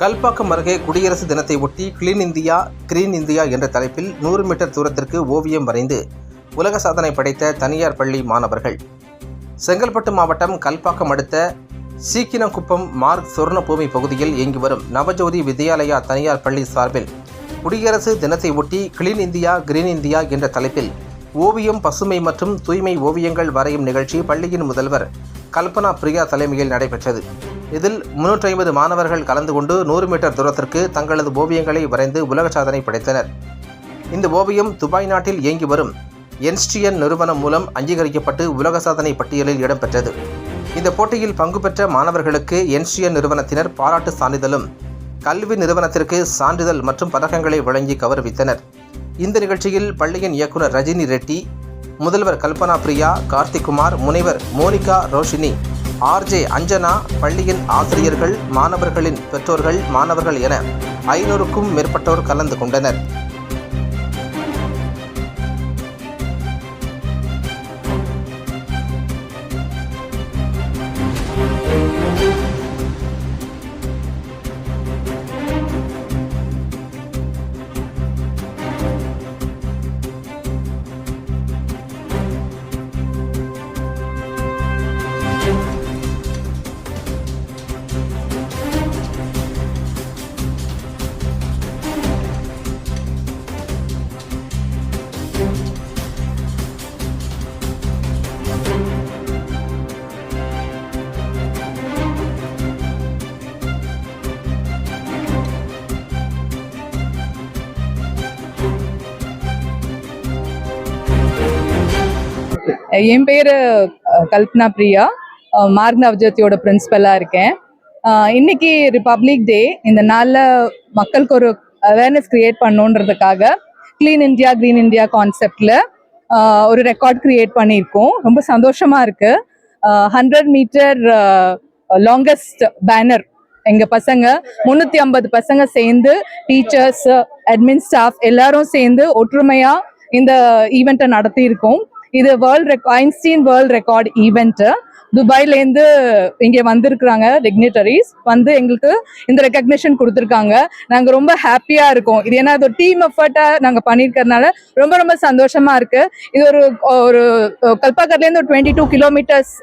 கல்பாக்கம் அருகே குடியரசு தினத்தை ஒட்டி கிளீன் இந்தியா கிரீன் இந்தியா என்ற தலைப்பில் 100 மீட்டர் தூரத்திற்கு ஓவியம் வரைந்து உலக சாதனை படைத்த தனியார் பள்ளி மாணவர்கள். செங்கல்பட்டு மாவட்டம் கல்பாக்கம் அடுத்த சீக்கினங்குப்பம் மார்க் சொர்ணபூமி பகுதியில் இயங்கி வரும் நவஜோதி வித்யாலயா தனியார் பள்ளி சார்பில் குடியரசு தினத்தை ஒட்டி கிளீன் இந்தியா கிரீன் இந்தியா என்ற தலைப்பில் ஓவியம், பசுமை மற்றும் தூய்மை ஓவியங்கள் வரையும் நிகழ்ச்சி பள்ளியின் முதல்வர் கல்பனா பிரியா தலைமையில் நடைபெற்றது. இதில் 350 மாணவர்கள் கலந்து கொண்டு 100 மீட்டர் தூரத்திற்கு தங்களது ஓவியங்களை வரைந்து உலக சாதனை படைத்தனர். இந்த ஓவியம் துபாய் நாட்டில் இயங்கி வரும் என்ஸ்டியன் நிறுவனம் மூலம் அங்கீகரிக்கப்பட்டு உலக சாதனை பட்டியலில் இடம்பெற்றது. இந்த போட்டியில் பங்கு பெற்ற மாணவர்களுக்கு என்ஸ்டியன் நிறுவனத்தினர் பாராட்டு சான்றிதழும், கல்வி நிறுவனத்திற்கு சான்றிதழ் மற்றும் பதக்கங்களை வழங்கி கௌரவித்தனர். இந்த நிகழ்ச்சியில் பள்ளியின் இயக்குனர் ரஜினி ரெட்டி, முதல்வர் கல்பனா பிரியா, கார்த்திக்குமார், முனைவர் மோனிகா ரோஷினி, ஆர்ஜே அஞ்சனா, பள்ளியின் ஆசிரியர்கள், மாணவர்களின் பெற்றோர்கள், மாணவர்கள் என 500க்கும் மேற்பட்டோர் கலந்து கொண்டனர். என் பேர் கல்பனா பிரியா, மார்க் நவஜோதியோட பிரின்சிபலாக இருக்கேன். இன்னைக்கு ரிபப்ளிக் டே. இந்த நாளில் மக்களுக்கு ஒரு அவேர்னஸ் கிரியேட் பண்ணணுன்றதுக்காக கிளீன் இந்தியா கிரீன் இந்தியா கான்செப்டில் ஒரு ரெக்கார்ட் கிரியேட் பண்ணியிருக்கோம். ரொம்ப சந்தோஷமாக இருக்குது. 100 மீட்டர் லாங்கஸ்ட் பேனர் எங்கள் பசங்க 350 பசங்க சேர்ந்து, டீச்சர்ஸ், அட்மின் ஸ்டாஃப் எல்லாரும் சேர்ந்து ஒற்றுமையாக இந்த ஈவெண்ட்டை நடத்தியிருக்கோம். இது ஐன்ஸ்டீன் வேர்ல்ட் ரெக்கார்ட் ஈவெண்ட். துபாயிலேருந்து இங்கே வந்திருக்கிறாங்க டிக்னிட்டரிஸ், வந்து எங்களுக்கு இந்த ரெக்கக்னிஷன் கொடுத்துருக்காங்க. நாங்கள் ரொம்ப ஹாப்பியாக இருக்கோம். இது ஏன்னா இது ஒரு டீம் எஃபர்ட்டாக நாங்கள் பண்ணியிருக்கிறதுனால ரொம்ப ரொம்ப சந்தோஷமாக இருக்குது. இது ஒரு கல்பாக்கர்லேருந்து ஒரு 22 கிலோமீட்டர்ஸ்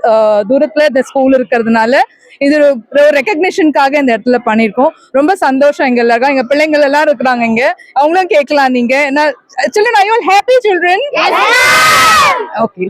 தூரத்தில் இந்த ஸ்கூல் இருக்கிறதுனால இது ஒரு ரெக்கக்னிஷனுக்காக இந்த இடத்துல பண்ணியிருக்கோம். ரொம்ப சந்தோஷம். எங்க எல்லாருக்கும் எங்க பிள்ளைங்கள் எல்லாம் இருக்கிறாங்க இங்க, அவங்களும் கேட்கலாம். நீங்க என்ன children, are you all happy children? Yes. Okay.